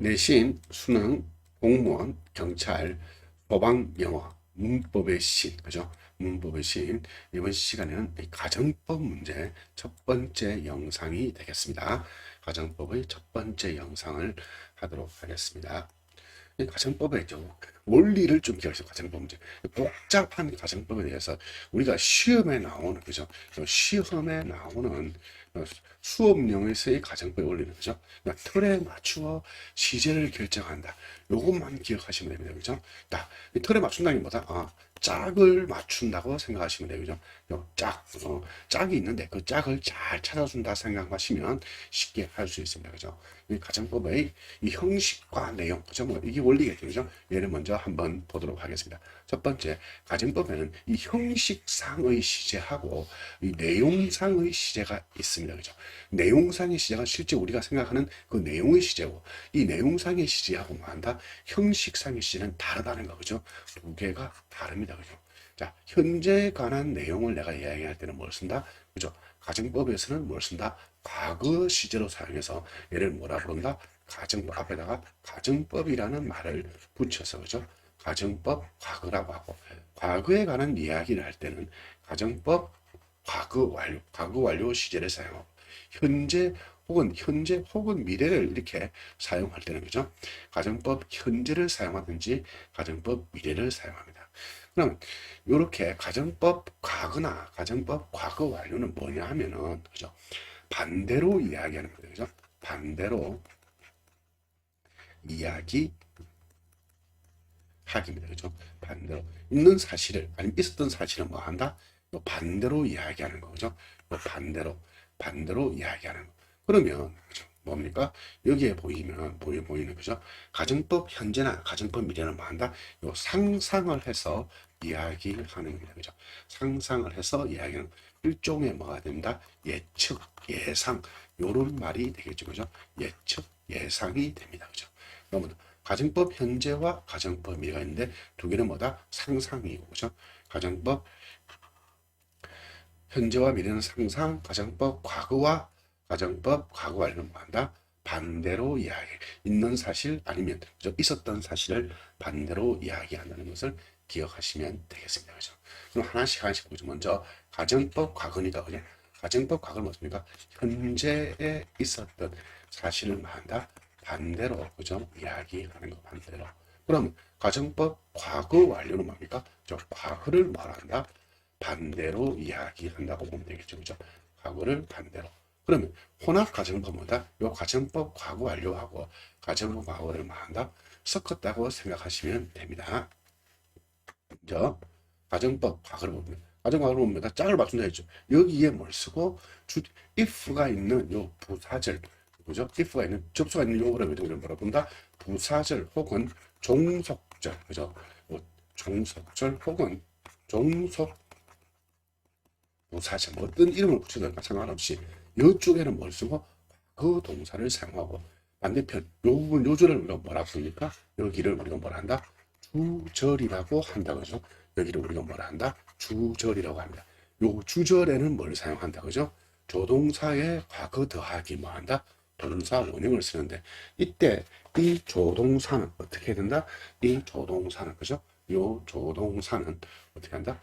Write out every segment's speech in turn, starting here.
내신, 수능, 공무원, 경찰, 소방, 영어, 문법의 신, 그죠? 문법의 신. 이번 시간에는 이 가정법 문제 첫 번째 영상이 되겠습니다. 가정법의 첫 번째 영상을 하도록 하겠습니다. 이 가정법의 원리를 좀 기억해서 가정법 문제. 복잡한 가정법에 대해서 우리가 시험에 나오는, 그죠? 시험에 나오는 수업용에서의 가정법의 원리는, 그죠? 그러니까 틀에 맞추어 시제를 결정한다. 요것만 기억하시면 됩니다. 그죠? 이 틀에 맞춘다는 게 뭐다? 짝을 맞춘다고 생각하시면 돼요. 그죠? 짝이 있는데 그 짝을 잘 찾아준다 생각하시면 쉽게 할 수 있습니다. 그죠? 이 가정법의 이 형식과 내용, 그죠? 이게 원리겠죠. 그죠? 얘를 먼저 한번 보도록 하겠습니다. 첫 번째, 가정법에는 이 형식상의 시제하고 이 내용상의 시제가 있습니다. 그죠? 내용상의 시제가 실제 우리가 생각하는 그 내용의 시제고, 이 내용상의 시제하고 뭐한다? 형식상의 시제는 다르다는 거. 그죠? 두 개가 다릅니다. 그죠? 자, 현재에 관한 내용을 내가 이야기할 때는 뭘 쓴다? 그죠? 가정법에서는 뭘 쓴다? 과거 시제로 사용해서 얘를 뭐라 부른다? 가정법 앞에다가 가정법이라는 말을 붙여서, 그죠? 가정법 과거라고 하고, 과거에 관한 이야기를 할 때는 가정법 과거 완료 시제를 사용하고, 현재 혹은 미래를 이렇게 사용할 때는, 그죠? 가정법 현재를 사용하든지 가정법 미래를 사용합니다. 그럼 이렇게 가정법 과거나 가정법 과거 완료는 뭐냐 하면은, 그죠? 반대로 이야기하는 거죠. 그죠? 반대로 이야기하기입니다. 그죠? 반대로 있는 사실을, 아니면 있었던 사실은 뭐 한다? 반대로 이야기하는 거죠. 반대로 이야기하는 거. 그러면, 그죠? 뭡니까? 여기에 보이는, 그죠? 가정법 현재나 가정법 미래는 뭐 한다? 상상을 해서 이야기하는 겁니다. 그죠? 상상을 해서 이야기하는 거. 일종의 뭐가 됩니다? 예측, 예상, 요런 말이 되겠죠. 그죠? 예측, 예상이 됩니다. 그죠? 그러면 가정법 현재와 가정법 미래가 있는데 두 개는 뭐다? 상상이고, 그죠? 가정법 현재와 미래는 상상, 가정법 과거와 가정법 과거 완료는 뭐한다? 반대로 이야기. 있는 사실 아니면, 그죠? 있었던 사실을 반대로 이야기한다는 것을 기억하시면 되겠습니다. 그죠? 그럼 하나씩 보죠. 먼저 가정법 과거니까, 그죠? 가정법 과거는 뭐습니까? 현재에 있었던 사실을 말한다. 반대로, 그죠? 이야기하는 거 반대로. 그럼 가정법 과거 완료는 뭡니까? 과거를 말한다. 반대로 이야기한다고 보면 되겠죠. 그죠? 과거를 반대로. 그러면 혼합 가정법보다 요 가정법 과거 완료하고 가정법 과거를 말한다. 섞었다고 생각하시면 됩니다. 먼저 가정법 과거를 보면, 가정법 과거를 보면 짝을 맞춘다 했죠. 여기에 뭘 쓰고 if가 있는 요 부사절, 그죠? if가 있는 접수가 있는 요거를 우리가 뭐라 본다? 부사절 혹은 종속절, 그죠? 종속절 혹은 종속 부사절, 어떤 이름을 붙여도 상관없이 이쪽에는 뭘 쓰고 그 동사를 사용하고, 반대편 요 부분 요절을 우리가 뭐라 부릅니까? 여기를 우리가 뭐라 한다? 주절이라고 한다. 그죠? 여기를 우리가 뭐라 한다? 주절이라고 합니다. 요 주절에는 뭘 사용한다. 그죠? 조동사의 과거 더하기 뭐 한다? 동사 원형을 쓰는데, 이때 이 조동사는 어떻게 된다? 이 조동사는, 그죠? 요 조동사는 어떻게 한다?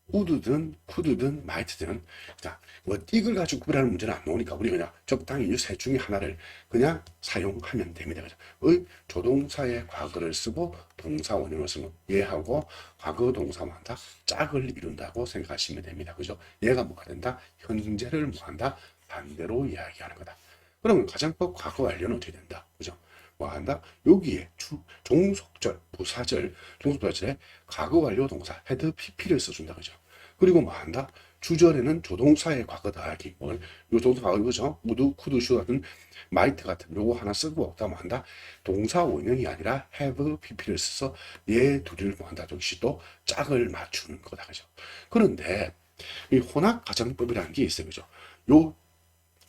우드든 쿠드든 마이트든, 자, 뭐 이걸 가지고 구별하는 문제는 안 나오니까 우리 그냥 적당히 이 셋 중에 하나를 그냥 사용하면 됩니다. 그죠? 조동사의 과거를 쓰고 동사 원형을 쓰면 얘하고 과거 동사만 다 짝을 이룬다고 생각하시면 됩니다. 그죠? 얘가 뭐가 된다? 현재를 뭐한다? 반대로 이야기하는 거다. 그러면 가정법 과거 완료는 어떻게 된다? 그죠? 뭐 한다? 여기에 종속절, 부사절, 종속절에 과거 완료 동사 헤드 pp를 써준다. 그죠? 그리고 뭐 한다? 주절에는 조동사의 과거 더하기, 요 동사 과거, 그죠? 우드, 쿠드, 슈 같은, 마이트 같은 요거 하나 쓰고 없다 뭐 한다? 동사 원형이 아니라 have pp를 써서 얘 둘을 뭐 한다? 역시 또 짝을 맞추는 거다. 그죠? 그런데 이 혼합 가정법이라는 게 있어요. 그죠? 요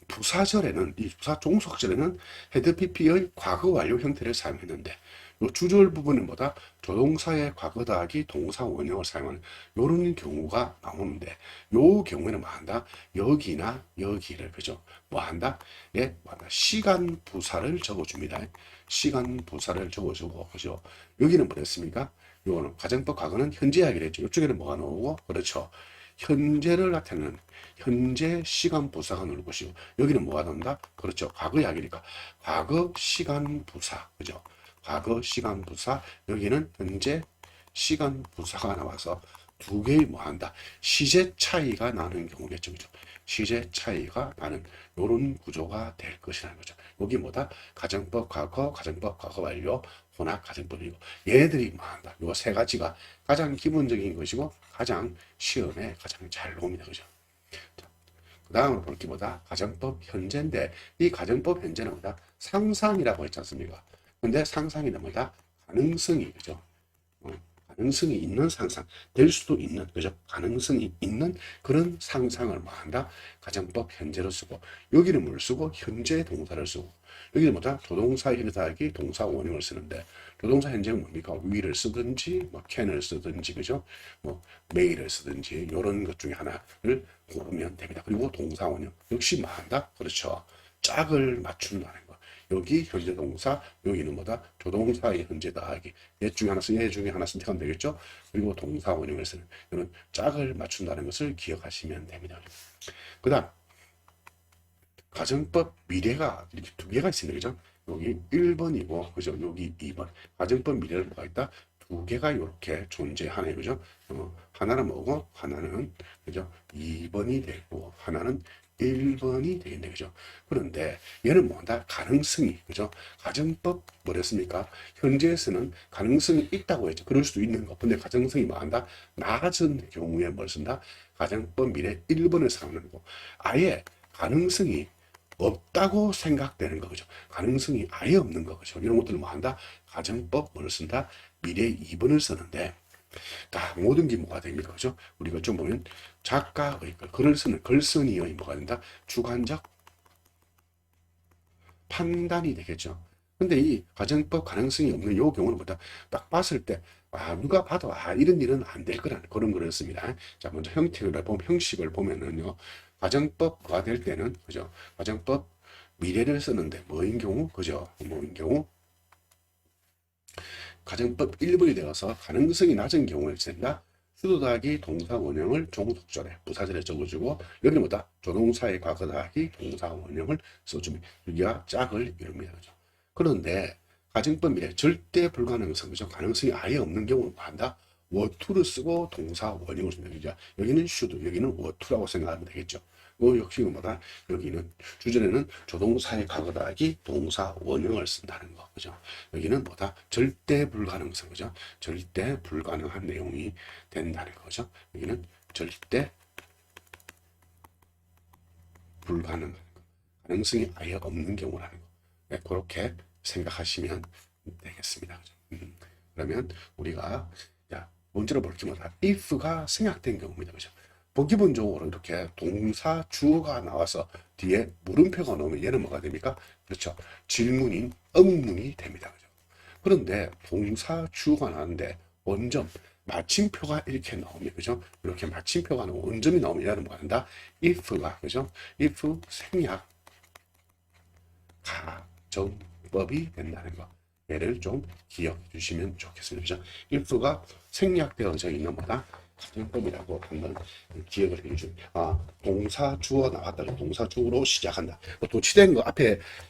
부사 종속절에는 헤드 pp의 과거 완료 형태를 사용했는데, 요 주절 부분은 뭐다? 조동사의 과거 더하기 동사 원형을 사용하는 요런 경우가 나오는데 요 경우에는 뭐 한다? 여기나 여기를 그죠? 뭐 한다? 예, 뭐 한다? 시간 부사를 적어줍니다. 시간 부사를 적어주고 그죠? 여기는 뭐랬습니까? 요거는 가정법 과거는 현재 이야기를 했죠. 이쪽에는 뭐가 나오고 그렇죠? 현재를 나타내는 현재 시간 부사가 나올 것이고 여기는 뭐가 나온다? 그렇죠. 과거 이야기니까 과거 시간 부사 그죠? 과거 시간 부사 여기는 현재 시간 부사가 나와서 두 개의 뭐 한다? 시제 차이가 나는 경우겠죠. 그죠? 시제 차이가 나는 요런 구조가 될 것이라는 거죠. 여기 뭐다? 가정법 과거 완료, 혼합 가정법이고 얘네들이 뭐 한다? 요 세 가지가 가장 기본적인 것이고 가장 시험에 가장 잘 나옵니다. 그죠? 그 다음으로 볼 게 뭐다? 가정법 현재인데 이 가정법 현재는 뭐다? 상상이라고 했지 않습니까? 근데 상상이는 뭐다? 가능성이 그죠? 가능성이 있는 상상, 될 수도 있는, 그죠? 가능성이 있는 그런 상상을 뭐 한다? 가정법 현재로 쓰고, 여기는 뭘 쓰고, 현재 동사를 쓰고, 여기는 뭐다? 조동사 현재하기 동사 원형을 쓰는데, 조동사 현재는 뭡니까? 위를 쓰든지, 뭐, can을 쓰든지, 그죠? 뭐, may를 쓰든지, 이런 것 중에 하나를 고르면 됩니다. 그리고 동사 원형. 역시 뭐 한다? 그렇죠. 짝을 맞춘다는 거. 여기 현재 동사, 여기는 뭐다? 조동사의 현재 더하기. 얘 중에 하나 선택하면 되겠죠? 그리고 동사 원형을 쓰는 이런 짝을 맞춘다는 것을 기억하시면 됩니다. 그 다음, 가정법 미래가 이렇게 두 개가 있습니다. 그죠? 여기 1번이고, 그죠? 여기 2번. 가정법 미래는 뭐가 있다? 두 개가 이렇게 존재하네요. 그죠? 하나는 뭐고, 하나는, 그죠? 2번이 되고, 하나는 1번이 되겠네. 그죠? 그런데 얘는 뭐다? 가능성이, 그죠? 가정법 뭐랬습니까? 현재에서는 가능성이 있다고 했죠. 그럴 수도 있는 거. 근데 가정성이 뭐한다? 낮은 경우에 뭘 쓴다? 가정법 미래 1번을 사용하는 거. 아예 가능성이 없다고 생각되는 거죠. 가능성이 아예 없는 거죠. 이런 것들을 뭐 한다? 가정법 뭐를 쓴다? 미래 2번을 쓰는데 다 모든 게 뭐가 됩니까? 그죠? 우리가 좀 보면 작가의 글을 쓰는 글쓴이의 뭐가 된다? 주관적 판단이 되겠죠. 근데 이 가정법 가능성이 없는 이 경우는 뭐다? 딱 봤을 때, 누가 봐도, 이런 일은 안 될 거라는 그런 거를 씁니다. 자, 먼저 형식을 보면은요, 가정법가 될 때는, 그죠? 가정법 미래를 쓰는데, 뭐인 경우? 그죠? 뭐인 경우? 가정법 1번이 되어서 가능성이 낮은 경우에 쓴다. 수도 더하기 동사 원형을 종속절에 부사절에 적어주고 여기는 뭐다? 조동사의 과거 더하기 동사 원형을 써주면 여기가 짝을 이룹니다. 그죠? 그런데 가정법 미래 절대 불가능성 그죠? 가능성이 아예 없는 경우는 뭐 한다? were 쓰고 동사 원형을 씁니다. 여기는 should, 여기는 were to라고 생각하면 되겠죠. 역시 뭐다? 여기는 주절에는 조동사의 과거 더하기 동사 원형을 쓴다는 거. 그죠? 여기는 뭐다? 절대 불가능성. 그죠? 절대 불가능한 내용이 된다는 거죠. 여기는 절대 불가능한 거. 가능성이 아예 없는 경우라는 거. 네, 그렇게 생각하시면 되겠습니다. 그죠? 그러면 우리가 문제로 볼 게 뭐다? if가 생략된 경우입니다. 그죠? 기본적으로 이렇게 동사 주어가 나와서 뒤에 물음표가 나오면 얘는 뭐가 됩니까? 그렇죠. 질문인 의문문이 됩니다. 그죠? 그런데 동사 주어가 나왔는데 원점 마침표가 이렇게 나오면 그죠? 이렇게 마침표가 나오면 원점이 나오면 얘는 뭐가 된다? if가 그죠? if 생략 가정법이 된다는 거. 얘를 좀 기억해 주시면 좋겠습니다. 그죠? if가 생략되어져 있는 뭐다? 가정법이라고 한번 기억을 해주죠. 동사 주어 나왔다가 동사 주어로 시작한다. 도치된 거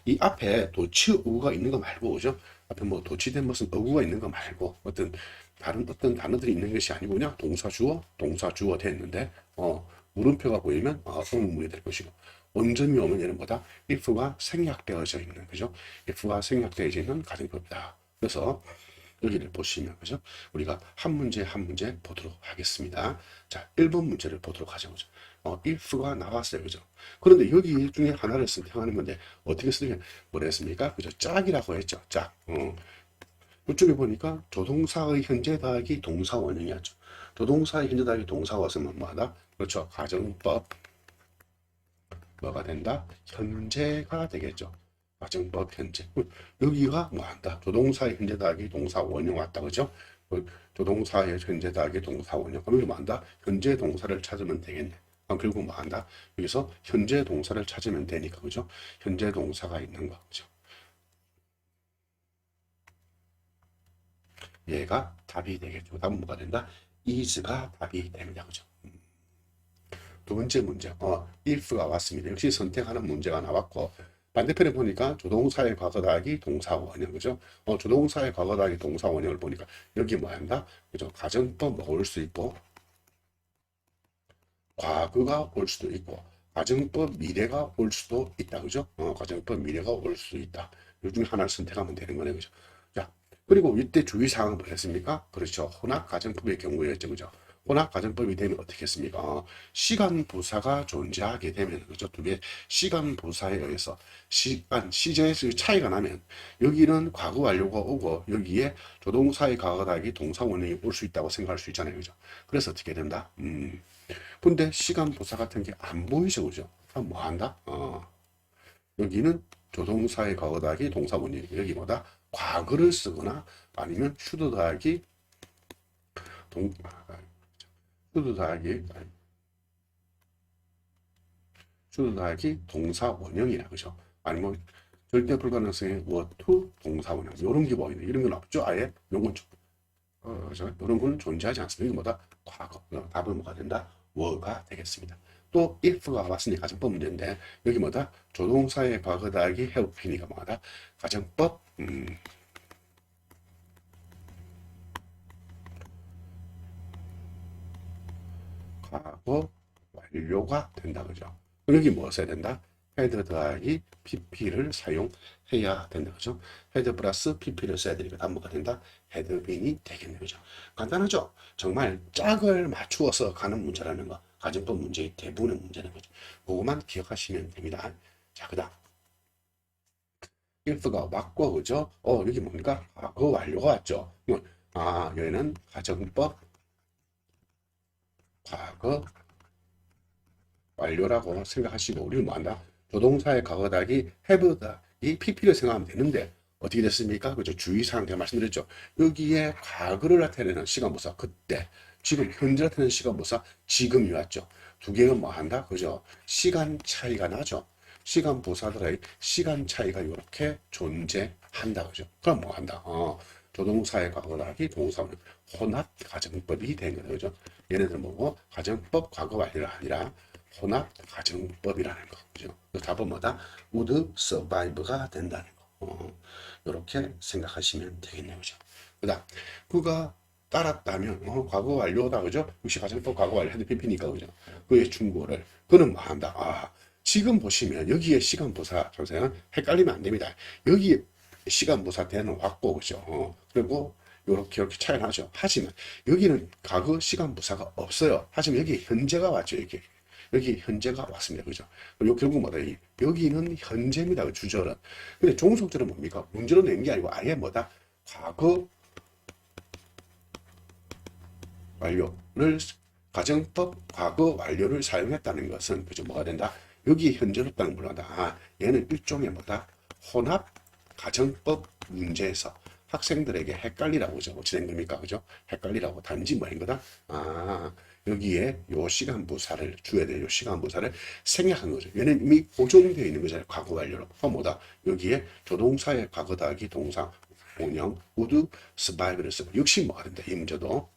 이 앞에 도치 어구가 있는 거 말고, 그죠? 앞에 뭐 도치된 무슨 어구가 있는 거 말고, 다른 어떤 단어들이 있는 것이 아니고, 그냥 동사 주어 됐는데, 물음표가 보이면, 의문문이 될 것이고, 원점이 오면 얘는 뭐다? if가 생략되어져 있는, 그죠? if가 생략되어져 있는 가정법이다. 그래서, 여기를 보시면 그죠? 우리가 한 문제 한 문제 보도록 하겠습니다. 자, 1번 문제를 보도록 하죠. 그죠? if가 나왔어요. 그죠? 그런데 여기 중에 하나를 선택하는 건데 어떻게 쓰느냐? 뭐라 했습니까? 그죠? 짝이라고 했죠. 짝. 이쪽에 보니까 조동사의 현재 더하기 동사 원형이었죠. 조동사의 현재 더하기 동사 원형은 뭐하다? 그렇죠. 가정법 뭐가 된다? 현재가 되겠죠. 가정법 현재. 여기가 뭐 한다? 조동사의 현재 더하기 동사 원형 왔다. 그죠? 조동사의 현재 더하기 동사 원형. 그럼 이거 뭐 한다? 현재 동사를 찾으면 되겠네. 그럼 결국 뭐 한다? 여기서 현재 동사를 찾으면 되니까. 그죠? 현재 동사가 있는 거. 그죠? 얘가 답이 되겠죠. 답은 뭐가 된다? is가 답이 됩니다. 그죠? 두 번째 문제, if가 왔습니다. 역시 선택하는 문제가 나왔고, 반대편에 보니까 조동사의 과거 더하기 동사 원형, 그죠? 조동사의 과거 더하기 동사 원형을 보니까 여기 뭐 한다? 그죠? 가정법 올 수 있고, 과거가 올 수도 있고, 가정법 미래가 올 수도 있다, 그죠? 가정법 미래가 올 수 있다. 이 중에 하나를 선택하면 되는 거네, 그죠? 자, 그리고 이때 주의사항은 뭐였습니까? 그렇죠. 혼합 가정법의 경우였죠, 그죠? 혼합 가정법이 되면 어떻게 했습니까? 시간 부사가 존재하게 되면, 그죠? 두 개, 시간 부사에 의해서 시간, 시제에서 차이가 나면, 여기는 과거 완료가 오고, 여기에 조동사의 과거 더하기 동사 원형이 올 수 있다고 생각할 수 있잖아요, 그죠? 그래서 어떻게 된다? 근데 시간 부사 같은 게 안 보이죠, 그죠? 그럼 뭐 한다? 여기는 조동사의 과거 더하기 동사 원형, 여기 뭐다? 과거를 쓰거나 아니면 슈드 더하기 슈드 더하기 동사 원형이라, 그죠? 아니면 절대 불가능성의 what 동사 원형, 이런 게 보이네. 이런 건 없죠, 아예. 이런 건 이런 건 존재하지 않습니다. 이거 뭐다? 과거. 답은 뭐가 된다? were가 되겠습니다. 또 if가 왔으니 가정법 문제인데, 여기 뭐다? 조동사의 과거 더하기 have been이가 뭐다? 가정법 과거 완료가 된다, 그죠? 그럼 여기 뭐 써야 된다? had 더하기 pp를 사용해야 된다, 그죠? had 플러스 pp를 써야 되니까 답뭐가 된다? had been이 되겠네, 그죠? 간단하죠? 정말 짝을 맞추어서 가는 문제라는 거, 가정법 문제의 대부분의 문제는 거죠. 그거만 기억하시면 됩니다. 자, 그 다음 if가 왔고, 그죠? 여기 뭡니까? 과거 완료가 왔죠. 여기는 가정법 과거 완료라고 생각하시고, 우리는 뭐 한다? 조동사의 과거 더하기 have다 이 pp를 생각하면 되는데 어떻게 됐습니까? 그죠? 주의사항 제가 말씀드렸죠. 여기에 과거를 나타내는 시간부사 그때, 지금 현재 나타내는 시간부사 지금이 왔죠. 두 개가 뭐 한다? 그죠? 시간 차이가 나죠. 시간 부사들의 시간 차이가 이렇게 존재한다, 그죠? 그럼 뭐 한다? 조동사의 과거 더하기 동사는 혼합 가정법이 된 거죠, 그죠? 얘네들 뭐고 가정법 과거 완료가 아니라 혼합 가정법이라는 거, 그죠? 답은 뭐다? would survive가 된다는 거. 이렇게 생각하시면 되겠네요, 그죠? 그다음 그가 따랐다면 과거 완료다, 그죠? 역시 가정법 과거 완료 헤드 PP니까, 그죠? 그의 충고를 그는 뭐 한다? 지금 보시면 여기에 시간 부사 선생은 헷갈리면 안 됩니다. 여기 시간 부사 대는 왔고, 그죠? 그리고 이렇게 차이 나죠. 하지만 여기는 과거 시간 부사가 없어요. 하지만 여기 현재가 왔죠. 여기 현재가 왔습니다. 그죠? 요 결국 뭐다? 여기는 현재입니다. 그 주절은. 근데 종속절은 뭡니까? 문제로 낸 게 아니고 아예 뭐다? 과거 완료를 가정법 과거 완료를 사용했다는 것은 그죠? 뭐가 된다? 여기 현재로 딱 물어다. 얘는 일종의 뭐다? 혼합 가정법 문제에서 학생들에게 헷갈리라고 죠 진행 겁니까? 그죠? 헷갈리라고 단지 뭐인 거다? 여기에 요 시간 부사를 줘야 돼요. 요 시간 부사를 생략한 거죠. 얘는 이미 고정되어 있는 거잖아요. 과거 완료로. 뭐다? 여기에 조동사의 과거 더하기 동사 원형 would survive를 쓰고 역시 뭐가 된다? 이 문제도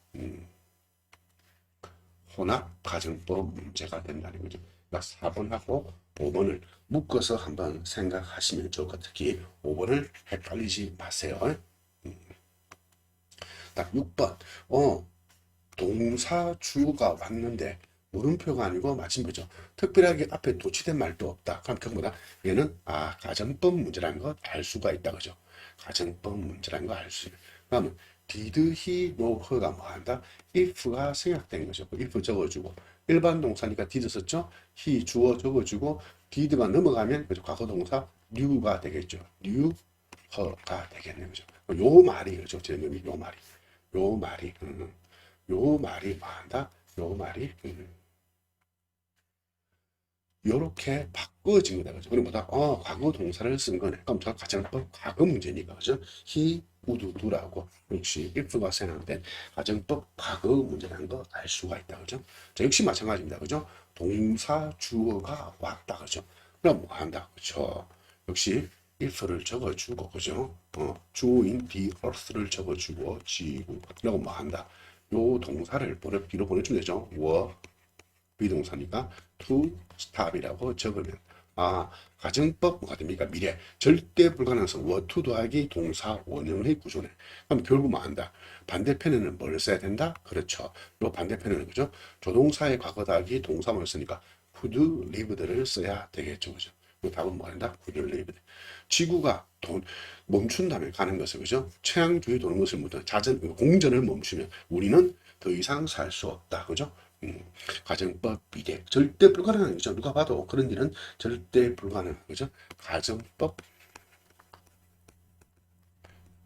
혼합 가정법 문제가 된다는 거죠. 그러니까 4번하고 5번을 묶어서 한번 생각하시면 좋을 것 같아요. 특히 5번을 헷갈리지 마세요. 딱 6번. 동사주가 왔는데 물음표가 아니고 마침표죠. 특별하게 앞에 도치된 말도 없다. 그럼 그거보다 얘는 가정법 문제라는 거 알 수가 있다, 그죠? 가정법 문제라는 거 알 수 있다. 그러면 did he know her가 뭐 한다? if가 생략된 거죠. if 적어주고 일반 동사니까 did 썼죠. he 주어 적어주고 did가 넘어가면 그죠? 과거 동사 knew가 되겠죠. knew her가 되겠네요, 그죠? 요 말이 그죠? 제명이 요 말이 요 말이 뭐 한다? 요 말이 이렇게 바꿔진 거다. 그죠? 그리고 뭐다? 과거 동사를 쓴 거네. 그럼 저 가정법 과거 문제니까. 그죠? he, would do라고. 역시 if가 생각된 가정법 과거 문제라는 거 알 수가 있다. 그죠? 자, 역시 마찬가지입니다. 그죠? 동사 주어가 왔다. 그죠? 그럼 뭐 한다. 그죠? 역시 if를 적어주고, 그죠? 주어인 the earth를 적어주고, 지구. 그리고 뭐 한다. 요 동사를 뒤로 보내주면 되죠. were 비동사니까 to stop이라고 적으면 가정법 뭐가 됩니까? 미래 절대 불가능성 were to 더하기 동사 원형의 구조네. 그럼 결국 뭐 한다? 반대편에는 뭘 써야 된다? 그렇죠. 요 반대편에는 그죠? 조동사의 과거 더하기 동사원을 쓰니까 could lived를 써야 되겠죠. 그죠? 그 답은 뭐 한다? could lived. 지구가 멈춘다면 가는 것을 그죠? 최양주의 도는 것을 못 공전을 멈추면 우리는 더 이상 살 수 없다. 그죠? 가정법 미래 절대 불가능한 거죠. 누가 봐도 그런 일은 절대 불가능한 거죠. 가정법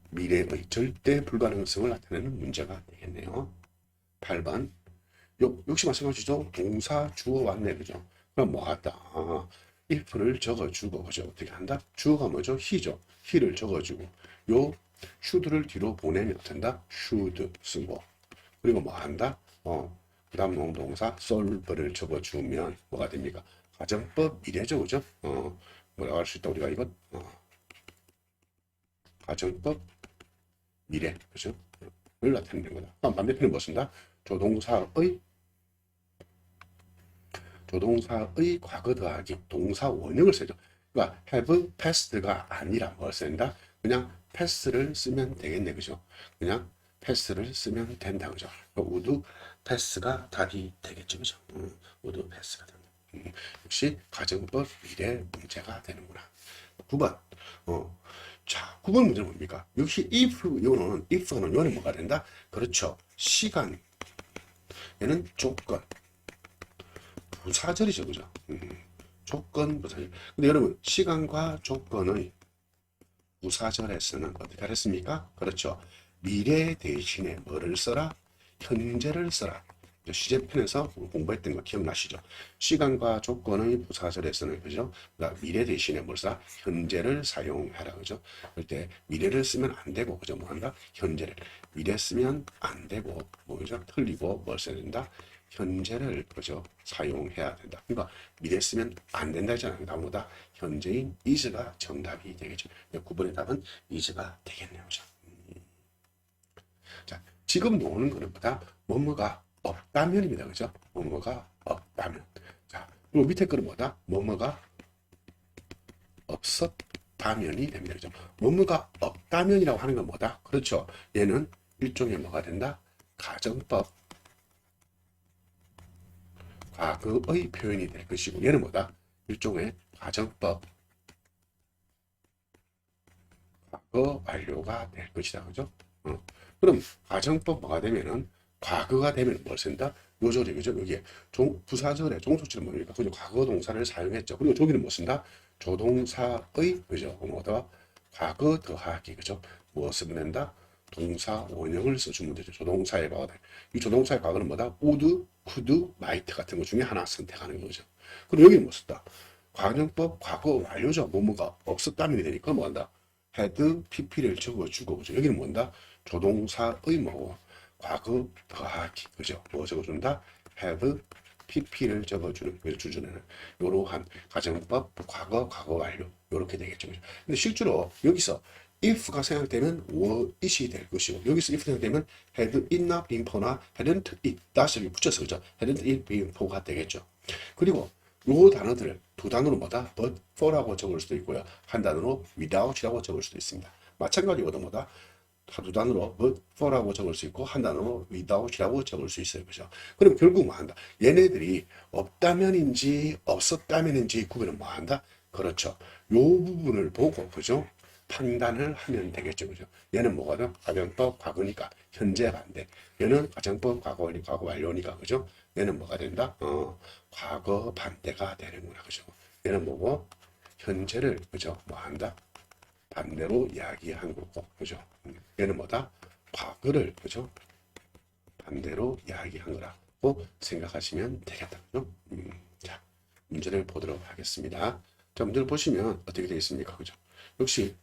미래의 절대 불가능성을 나타내는 문제가 되겠네요. 8번 역시 마찬가지죠. 동사 주어 왔네. 그죠? 그럼 뭐 하다? if를 적어주고 그죠? 어떻게 한다? 주어가 뭐죠? he죠. he를 적어주고 요 should를 뒤로 보내면 된다. should 쓰고 그리고 뭐 한다? 그 다음 농동사 solve를 적어주면 뭐가 됩니까? 가정법 미래죠. 그죠? 뭐라고 할 수 있다. 우리가 이것 가정법 미래. 그죠? 를 나타내는 거다. 그럼 반대편은 뭐 쓴다? 조동사의 과거 더하기 동사 원형을 쓰죠. 그러니까 have passed가 아니라 뭘 쓴다? 그냥 pass를 쓰면 되겠네. 그죠? 그냥 패스를 쓰면 된다. 그죠? would 패스가 답이 되겠죠. 그죠? would 패스가 된다. 역시 가정법 미래 문제가 되는구나. 9번. 자, 9번 문제는 뭡니까? 역시 if 요는 if는 요는 뭐가 된다? 그렇죠. 시간. 얘는 조건. 부사절이죠. 그죠? 조건 부사절. 근데 여러분 시간과 조건의 부사절에서는 어떻게 하랬습니까? 그렇죠. 미래 대신에 뭐를 써라? 현재를 써라. 시제편에서 공부했던 거 기억나시죠? 시간과 조건의 부사절에서는 그죠? 미래 대신에 뭘 써라? 현재를 사용하라. 그죠? 그때 미래를 쓰면 안 되고 그죠? 뭐 한다? 현재를. 미래 쓰면 안 되고 뭐죠? 틀리고 뭘 써야 된다? 현재를 그죠? 사용해야 된다. 그러니까 미래 쓰면 안 된다 했잖아요. 나보다 현재인 is가 정답이 되겠죠. 9번의 답은 is가 되겠네요. 그죠? 자, 지금 나오는 거는 뭐다? 뭐뭐가 없다면입니다. 그죠? 뭐뭐가 없다면. 자, 그리고 밑에 거는 뭐다? 뭐뭐가 없었다면이 됩니다. 그죠? 뭐뭐가 없다면이라고 하는 건 뭐다? 그렇죠. 얘는 일종의 뭐가 된다? 가정법. 과거의 표현이 될 것이고 얘는 뭐다? 일종의 가정법. 과거 완료가 될 것이다. 그죠? 그럼 가정법 뭐가 되면은 과거가 되면 뭘 쓴다? 요절이 그죠? 여기에 부사절에 종속절은 뭡니까? 그죠? 과거 동사를 사용했죠. 그리고 저기는 뭐 쓴다? 조동사의 그죠? 뭐다? 과거 더하기 그죠? 무엇을 보낸다? 동사 원형을 써주면 되죠. 조동사의 과거다. 이 조동사의 과거는 뭐다? would, could, might 같은 것 중에 하나 선택하는 거죠. 그리고 여기는 뭐 썼다? 과정법 과거 완료죠. 뭐뭐가 없었다면 되니까 뭐 한다? had, pp를 적어주고 그죠? 여기는 뭔다? 조동사의 뭐고 과거 더하기 그죠? 뭐 적어준다? have, pp를 적어주는 그 주준에는 이러한 가정법 과거 완료 이렇게 되겠죠. 그죠? 근데 실제로 여기서 if가 생각되면 were it이 될 것이고 여기서 if 생각되면 had it not been for나 hadn't it 다시 붙여서 그죠? hadn't it been for가 되겠죠. 그리고 요 단어들을 두 단어로 뭐다? but for라고 적을 수도 있고요. 한 단어로 without이라고 적을 수도 있습니다. 마찬가지로도 뭐다? 두 단어로 but for라고 적을 수 있고 한 단어로 without이라고 적을 수 있어요. 그죠? 그럼 결국 뭐 한다? 얘네들이 없다면인지 없었다면인지 구별은 뭐 한다? 그렇죠. 요 부분을 보고 그죠? 판단을 하면 되겠죠. 그죠? 얘는 뭐거든? 가정법 과거니까 현재 반대. 얘는 가정법 과거 완료니까 그죠? 얘는 뭐가 된다? 과거 반대가 되는구나. 그죠? 얘는 뭐고? 현재를 그죠? 뭐 한다? 반대로 이야기하는 거고. 그죠? 얘는 뭐다? 과거를 그죠? 반대로 이야기한 거라고 생각하시면 되겠다. 그죠? 자, 문제를 보도록 하겠습니다. 자, 문제를 보시면 어떻게 되어 있습니까? 그죠? 역시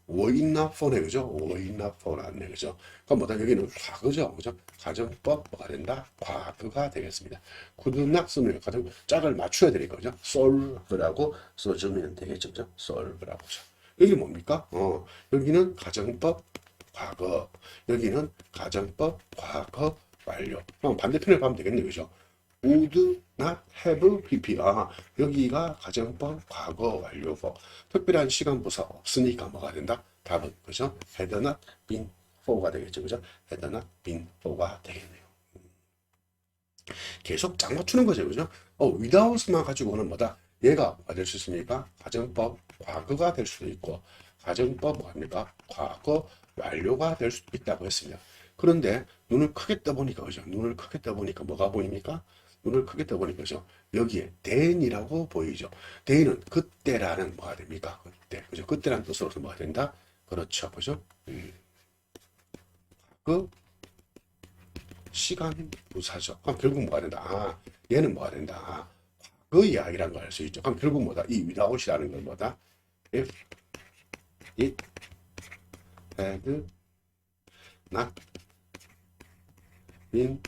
워인나포네 그죠? 워인나포라네 그죠? 그럼 뭐다 여기는 과거죠, 그죠? 가정법 뭐가 된다? 과거가 되겠습니다. 쿠드낙 쓰면 가정 짝을 맞춰야 되니까 그죠? 솔브라고 써주면 되겠죠, 그죠? 솔브라고죠. 여기 뭡니까? 여기는 가정법 과거, 여기는 가정법 과거 완료. 그럼 반대편을 가면 되겠네요, 그죠? would not have PP. 여기가 가정법 과거 완료법. 특별한 시간 부사 없으니까 뭐가 된다? 답은, 그죠? had not been for가 되겠죠, 그죠? had not been for가 되겠네요. 계속 짝 맞추는 거죠, 그죠? without만 가지고는 뭐다? 얘가 뭐가 될 수 있습니까? 가정법 과거가 될 수도 있고, 가정법 뭐합니까? 과거 완료가 될 수도 있다고 했습니다. 그런데 눈을 크게 떠보니까, 그죠? 눈을 크게 떠보니까 뭐가 보입니까? 눈을 크게 떠보니까, 그죠? 여기에 then이라고 보이죠? then은 그때라는 뭐가 됩니까? 그때, 그죠? 그때라는 뜻으로서 뭐가 된다? 그렇죠, 그죠? 그 시간 부사죠. 그럼 결국 뭐가 된다? 얘는 뭐가 된다? 그 이야기란 걸 알 수 있죠. 그럼 결국 뭐다? 이 without이라는 건 뭐다? If it had not been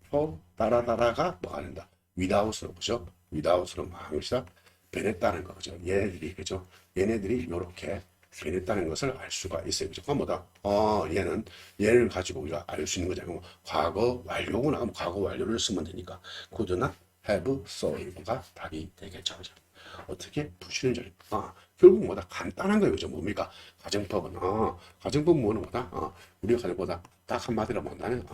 for 따라다라가 뭐가 된다? without으로 그죠? without으로 망시다 변했다는 거죠. 얘네들이 그죠? 얘네들이 이렇게 변했다는 것을 알 수가 있어요. 그죠? 그럼 뭐다? 얘는 얘를 가지고 우리가 알 수 있는 거잖아요. 과거 완료구나. 그럼 과거 완료를 쓰면 되니까 could나 have solve가 답이 되겠죠. 그죠? 어떻게 푸시는지. 결국 뭐다? 간단한 거예요. 그죠? 뭡니까? 가정법은, 가정법은 뭐다? 우리가 가정보다 딱 한마디로 뭐냐면,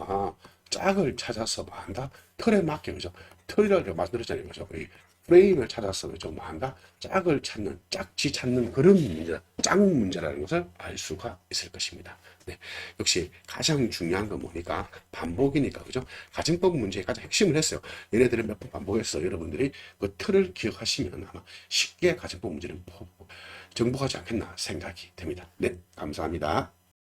짝을 찾아서 뭐 한다? 틀에 맞게, 그죠? 틀을 만들었잖아요. 그죠? 이 프레임을 찾아서 좀 한다? 짝을 찾는, 짝지 찾는 그런 문제, 짝 문제라는 것을 알 수가 있을 것입니다. 네. 역시 가장 중요한 건 뭐니까? 반복이니까, 그죠? 가정법 문제의 가장 핵심을 했어요. 얘네들은 몇 번 반복했어. 여러분들이 그 틀을 기억하시면 아마 쉽게 가정법 문제는 정복하지 않겠나 생각이 됩니다. 네. 감사합니다.